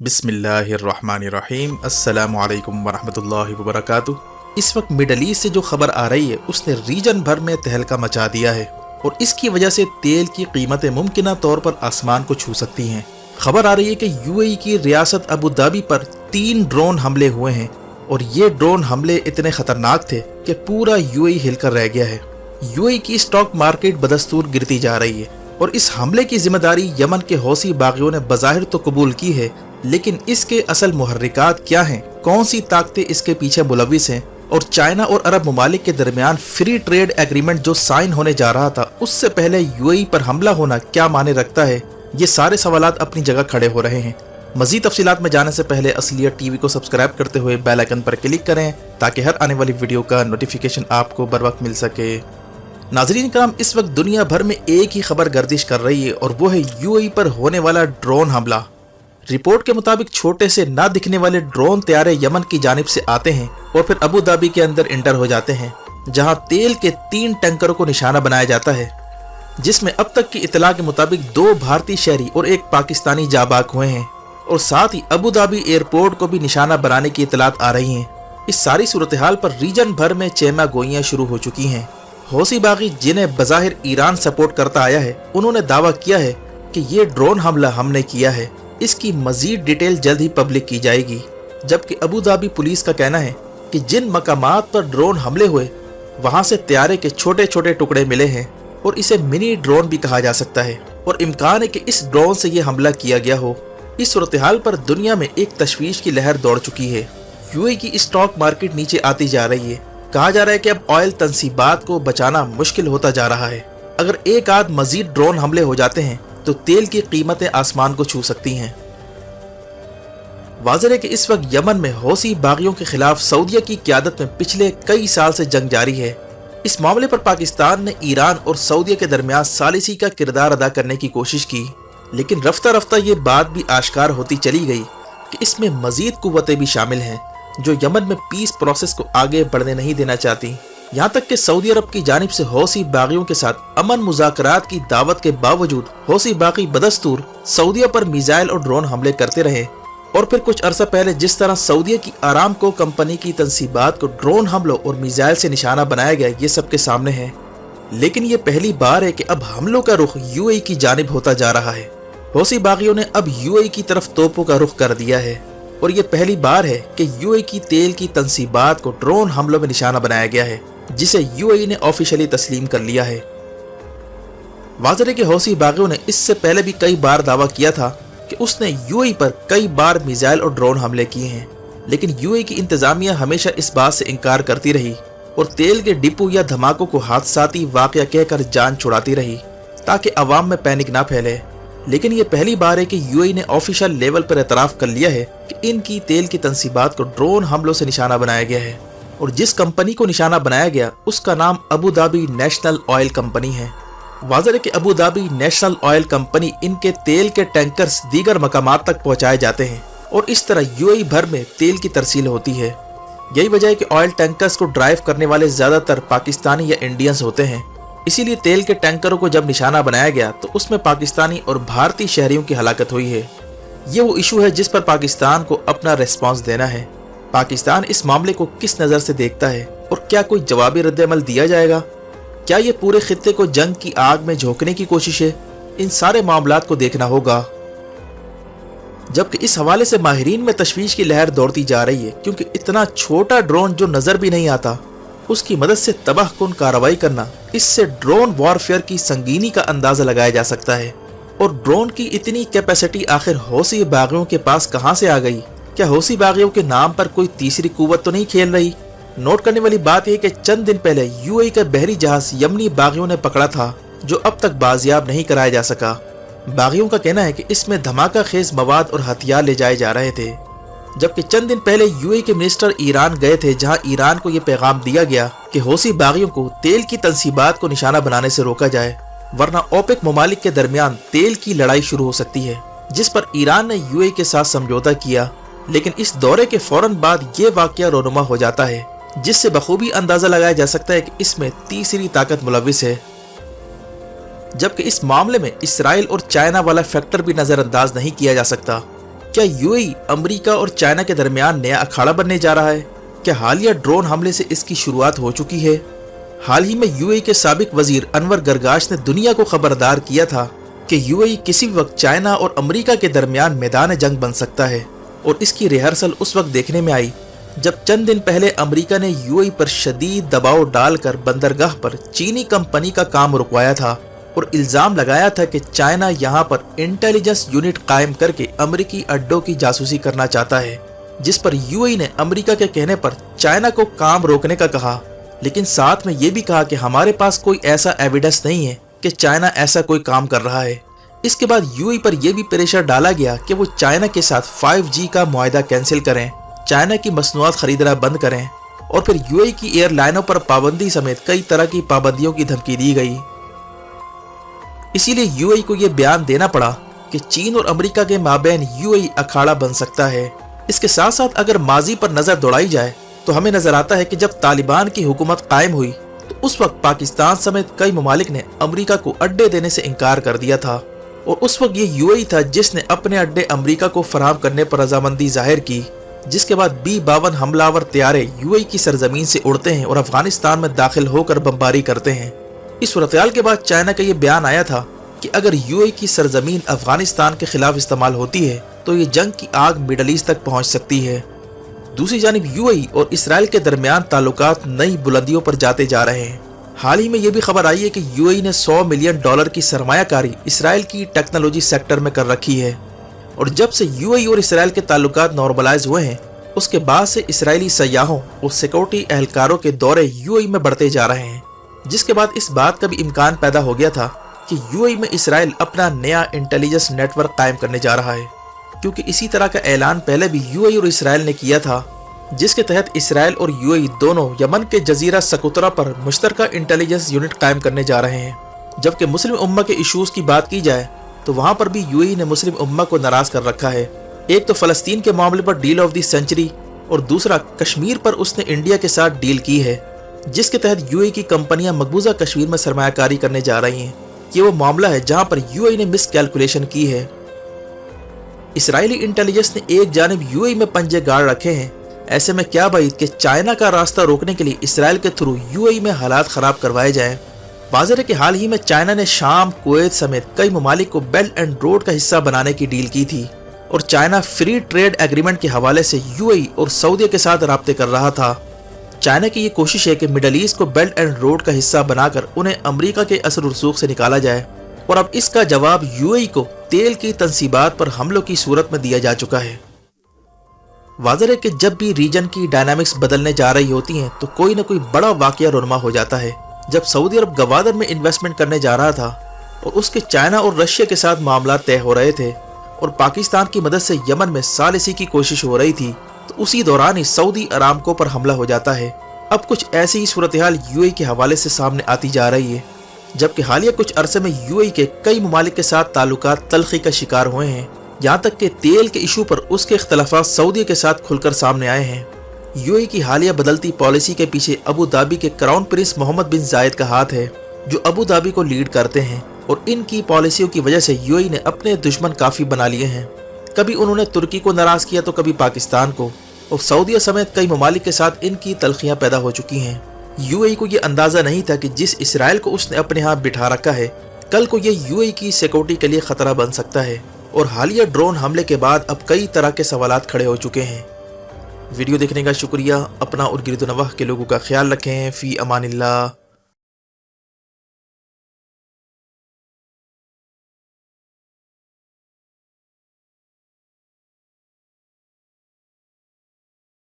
बिस्मिल्लाहिर्रहमानिर्रहीम। अस्सलामु अलैकुम वरहमतुल्लाहि वबरकातुह। इस वक्त मिडल ईस्ट से जो खबर आ रही है उसने रीजन भर में तहलका मचा दिया है और इसकी वजह से तेल की कीमतें मुमकिना तौर पर आसमान को छू सकती हैं। खबर आ रही है कि यूएई की रियासत अबू धाबी पर 3 ड्रोन हमले हुए हैं और ये ड्रोन हमले इतने खतरनाक थे कि पूरा यूएई हिलकर रह गया है। यूएई की स्टॉक मार्केट बदस्तूर गिरती जा रही है और इस हमले की जिम्मेदारी यमन के हौसी बागियों ने बज़ाहिर तो कबूल की है, लेकिन इसके असल मुहर्रिकात क्या हैं, कौन सी ताकतें इसके पीछे मुलविस हैं और चाइना और अरब ममालिक के दरमियान फ्री ट्रेड एग्रीमेंट जो साइन होने जा रहा था उससे पहले यूएई पर हमला होना क्या माने रखता है, ये सारे सवालात अपनी जगह खड़े हो रहे हैं। मजीद तफसीलात में जाने से पहले असलियत टीवी को सब्सक्राइब करते हुए बेल आइकन पर क्लिक करें ताकि हर आने वाली वीडियो का नोटिफिकेशन आपको बर वक्त मिल सके। नाजरीन कराम, इस वक्त दुनिया भर में एक ही खबर गर्दिश कर रही है और वो है यूएई पर होने वाला ड्रोन हमला। रिपोर्ट के मुताबिक छोटे से ना दिखने वाले ड्रोन तैयारे यमन की जानिब से आते हैं और फिर अबू धाबी के अंदर इंटर हो जाते हैं, जहां तेल के 3 टैंकरों को निशाना बनाया जाता है, जिसमें अब तक की इतला के मुताबिक 2 भारतीय शहरी और 1 पाकिस्तानी जाबाक हुए हैं और साथ ही अबू धाबी एयरपोर्ट को भी निशाना बनाने की इतलात आ रही हैं। इस सारी सूरत हाल पर रीजन भर में चेमा गोइयां शुरू हो चुकी हैं। हौसी बागी, जिन्हें बज़ाहिर ईरान सपोर्ट करता आया है, उन्होंने दावा किया है कि ये ड्रोन हमला हमने किया है, इसकी मजीद डिटेल जल्द ही पब्लिक की जाएगी। जबकि अबू धाबी पुलिस का कहना है कि जिन मकामात पर ड्रोन हमले हुए वहां से तैयारे के छोटे छोटे टुकड़े मिले हैं और इसे मिनी ड्रोन भी कहा जा सकता है और इम्कान है कि इस ड्रोन से ये हमला किया गया हो। इस सूरत हाल पर दुनिया में एक तशवीश की लहर दौड़ चुकी है। यूएई की स्टॉक मार्केट नीचे आती जा रही है। कहा जा रहा है कि अब ऑयल तंसीबात को बचाना मुश्किल होता जा रहा है। अगर एक आध मजीद ड्रोन हमले हो जाते हैं तो तेल की कीमतें आसमान को छू सकती हैं। वाज़ेह है कि इस वक्त यमन में हौसी बागियों के खिलाफ सऊदीया की क़यादत में पिछले कई साल से जंग जारी है। इस मामले पर पाकिस्तान ने ईरान और सऊदीया के दरमियान सालिसी का किरदार अदा करने की कोशिश की, लेकिन रफ्ता रफ्ता ये बात भी आश्कार होती चली गई कि इसमें मजीद कुव्वतें भी शामिल हैं जो यमन में पीस प्रोसेस को आगे बढ़ने नहीं देना चाहती। यहाँ तक कि सऊदी अरब की जानिब से हौसी बागियों के साथ अमन मुज़ाकरात की दावत के बावजूद हौसी बागी बदस्तूर सऊदीया पर मिसाइल और ड्रोन हमले करते रहे और फिर कुछ अरसा पहले जिस तरह सऊदीया की आरामको कंपनी की तंसीबात को ड्रोन हमलों और मिसाइल से निशाना बनाया गया, ये सबके सामने है। लेकिन ये पहली बार है कि अब हमलों का रुख यूएई की जानिब होता जा रहा है। हौसी बागियों ने अब यूएई की तरफ तोपों का रुख कर दिया है और ये पहली बार है कि यूएई की तेल की तंसीबात को ड्रोन हमलों में निशाना बनाया गया है, जिसे यूएई ने ऑफिशियली तस्लीम कर लिया है। वाज़ेह है कि हौसी बागियों ने इससे पहले भी कई बार दावा किया था कि उसने यूएई पर कई बार मिसाइल और ड्रोन हमले किए हैं, लेकिन यूएई की इंतजामिया हमेशा इस बात से इनकार करती रही और तेल के डिपो या धमाकों को हादसाती वाकया कहकर जान छुड़ाती रही ताकि अवाम में पैनिक ना फैले। लेकिन ये पहली बार है कि यूएई ने ऑफिशियल लेवल पर एतराफ़ कर लिया है कि इनकी तेल की तंसीबात को ड्रोन हमलों से निशाना बनाया गया है और जिस कंपनी को निशाना बनाया गया उसका नाम Abu Dhabi national oil company है। वाज़ेह है कि Abu Dhabi national oil company इनके तेल के टैंकर्स दीगर मकामात तक पहुंचाए जाते हैं और इस तरह यूएई भर में तेल की तरसील होती है। यही वजह है कि ऑयल टैंकर्स को ड्राइव करने वाले ज्यादातर पाकिस्तानी या इंडियंस होते हैं। इसीलिए तेल के टैंकरों को जब निशाना बनाया गया तो उसमें पाकिस्तानी और भारतीय शहरियों की हलाकत हुई है। ये वो इशू है जिस पर पाकिस्तान को अपना रेस्पॉन्स देना है। पाकिस्तान इस मामले को किस नज़र से देखता है और क्या कोई जवाबी रद्द-ए-अमल दिया जाएगा? क्या ये पूरे खित्ते को जंग की आग में झोंकने की कोशिश है? इन सारे मामलात को देखना होगा। जबकि इस हवाले से माहिरीन में तशवीश की लहर दौड़ती जा रही है, क्योंकि इतना छोटा ड्रोन जो नजर भी नहीं आता उसकी मदद से तबाहकुन कार्रवाई करना, इससे ड्रोन वॉरफेयर की संगीनी का अंदाजा लगाया जा सकता है। और ड्रोन की इतनी कैपेसिटी आखिर हौसी बागियों के पास कहां से आ गई? क्या हौसी बागियों के नाम पर कोई तीसरी कुव्वत तो नहीं खेल रही? नोट करने वाली बात यह कि चंद दिन पहले यूएई का बहरी जहाज यमनी बागियों ने पकड़ा था, जो अब तक बाजियाब नहीं कराया जा सका। बागियों का कहना है कि इसमें धमाका खेज मवाद और हथियार ले जाए जा रहे थे। जबकि चंद दिन पहले यूएई के मिनिस्टर ईरान गए थे, जहां ईरान को यह पैगाम दिया गया कि हौसी बागियों को तेल की तंसीबात को निशाना बनाने से रोका जाए, वरना ओपेक ममालिक के दरमियान तेल की लड़ाई शुरू हो सकती है, जिस पर ईरान ने यूएई के साथ समझौता किया। लेकिन इस दौरे के फौरन बाद ये वाकया रोनुमा हो जाता है, जिससे बखूबी अंदाजा लगाया जा सकता है कि इसमें तीसरी ताकत मुलविस है। जबकि इस मामले में इसराइल और चाइना वाला फैक्टर भी नजरअंदाज नहीं किया जा सकता। क्या यूएई अमेरिका और चाइना के दरमियान नया अखाड़ा बनने जा रहा है? क्या हालिया ड्रोन हमले से इसकी शुरुआत हो चुकी है? हाल ही में यूएई के साबिक वजीर अनवर गरगाश ने दुनिया को खबरदार किया था कि यूएई किसी भी वक्त चाइना और अमेरिका के दरमियान मैदान जंग बन सकता है, और इसकी रिहर्सल उस वक्त देखने में आई जब चंद दिन पहले अमेरिका ने यूएई पर शदीद दबाव डालकर बंदरगाह पर चीनी कंपनी का काम रुकवाया था और इल्जाम लगाया था कि चाइना यहां पर इंटेलिजेंस यूनिट कायम करके अमेरिकी अड्डों की जासूसी करना चाहता है, जिस पर यूएई ने अमेरिका के कहने पर चाइना को काम रोकने का कहा, लेकिन साथ में ये भी कहा कि हमारे पास कोई ऐसा एविडेंस नहीं है कि चाइना ऐसा कोई काम कर रहा है। इसके बाद यूएई पर यह भी प्रेशर डाला गया कि वो चाइना के साथ 5G का मुआहदा कैंसिल करें, चाइना की मसनूआत खरीदना बंद करें, और फिर यूएई की एयरलाइनों पर पाबंदी समेत कई तरह की पाबंदियों की धमकी दी गई। इसीलिए यूएई को यह बयान देना पड़ा कि चीन और अमेरिका के माबैन यूएई अखाड़ा बन सकता है। इसके साथ साथ अगर माजी पर नजर दौड़ाई जाए तो हमें नजर आता है कि जब तालिबान की हुकूमत कायम हुई तो उस वक्त पाकिस्तान समेत कई ममालिक ने अमेरिका को अड्डे देने से इनकार कर दिया था, और उस वक्त ये यूएई था जिसने अपने अड्डे अमेरिका को फराहम करने पर रजामंदी जाहिर की, जिसके बाद B-52 हमलावर तैयारे यूएई की सरजमीन से उड़ते हैं और अफगानिस्तान में दाखिल होकर बमबारी करते हैं। इस सूरत-ए-हाल के बाद चाइना का ये बयान आया था कि अगर यूएई की सरजमीन अफगानिस्तान के खिलाफ इस्तेमाल होती है तो ये जंग की आग मिडल ईस्ट तक पहुंच सकती है। दूसरी जानिब यूएई और इसराइल के दरमियान ताल्लुकात नई बुलंदियों पर जाते जा रहे हैं। हाल ही में यह भी खबर आई है कि यूएई ने $100 मिलियन की सरमायाकारी इसराइल की टेक्नोलॉजी सेक्टर में कर रखी है, और जब से यूएई और इसराइल के ताल्लुकात नॉर्मलाइज हुए हैं उसके बाद से इसराइली सयाहों और सिक्योरिटी एहलकारों के दौरे यूएई में बढ़ते जा रहे हैं, जिसके बाद इस बात का भी इम्कान पैदा हो गया था कि यूएई में इसराइल अपना नया इंटेलिजेंस नेटवर्क कायम करने जा रहा है, क्योंकि इसी तरह का ऐलान पहले भी यूएई और इसराइल ने किया था, जिसके तहत इसराइल और यूएई दोनों यमन के जजीरा सकूतरा पर मुश्तरका इंटेलिजेंस यूनिट कायम करने जा रहे हैं। जबकि मुस्लिम उम्मा के इशूज की बात की जाए तो वहां पर भी यूएई ने मुस्लिम उम्मा को नाराज कर रखा है। एक तो फलस्तीन के मामले पर डील ऑफ द सेंचुरी, और दूसरा कश्मीर पर उसने इंडिया के साथ डील की है, जिसके तहत यूएई की कंपनियां मकबूजा कश्मीर में सरमायाकारी करने जा रही हैं। ये वो मामला है जहां पर यूएई ने मिस कैलकुलेशन की है। इसराइली इंटेलिजेंस ने एक जानिब यूएई में पंजे गाड़ रखे हैं, ऐसे में क्या बात कि चाइना का रास्ता रोकने के लिए इसराइल के थ्रू यूएई में हालात खराब करवाए जाएं। वाज़ेह है कि हाल ही में चाइना ने शाम, कुवैत समेत कई ममालिक को बेल्ट एंड रोड का हिस्सा बनाने की डील की थी, और चाइना फ्री ट्रेड एग्रीमेंट के हवाले से यूएई और सऊदी के साथ राब्ते कर रहा था। चाइना की ये कोशिश है कि मिडल ईस्ट को बेल्ट एंड रोड का हिस्सा बनाकर उन्हें अमेरिका के असर रसूख से निकाला जाए, और अब इसका जवाब यूएई को तेल की तंसीबात पर हमलों की सूरत में दिया जा चुका है। वाज़ेह है कि जब भी रीजन की डायनामिक्स बदलने जा रही होती हैं तो कोई न कोई बड़ा वाकया रुनमा हो जाता है। जब सऊदी अरब गवादर में इन्वेस्टमेंट करने जा रहा था और उसके चाइना और रशिया के साथ मामला तय हो रहे थे और पाकिस्तान की मदद से यमन में सालिसी की कोशिश हो रही थी, तो उसी दौरान ही सऊदी अरामको पर हमला हो जाता है। अब कुछ ऐसी ही सूरत-ए-हाल यूएई के हवाले से सामने आती जा रही है, जबकि हालिया कुछ अरसे में यूएई के कई ममालिक के साथ ताल्लुकात तलखी का शिकार हुए हैं। यहाँ तक कि तेल के इशू पर उसके इख्तलाफात सऊदी के साथ खुलकर सामने आए हैं। यूएई की हालिया बदलती पॉलिसी के पीछे अबू धाबी के क्राउन प्रिंस मोहम्मद बिन जायद का हाथ है, जो अबू धाबी को लीड करते हैं, और इनकी पॉलिसियों की वजह से यूएई ने अपने दुश्मन काफ़ी बना लिए हैं। कभी उन्होंने तुर्की को नाराज़ किया तो कभी पाकिस्तान को, और सऊदीया समेत कई ममालिक के साथ इनकी तलखियाँ पैदा हो चुकी हैं। यूएई को ये अंदाज़ा नहीं था कि जिस इसराइल को उसने अपने हाथ बिठा रखा है, कल को ये यूएई की सिक्योरिटी के लिए ख़तरा बन सकता है। और हालिया ड्रोन हमले के बाद अब कई तरह के सवालात खड़े हो चुके हैं। वीडियो देखने का शुक्रिया। अपना और गिरदो नवाह के लोगों का ख्याल रखें। फ़ी अमानिल्लाह।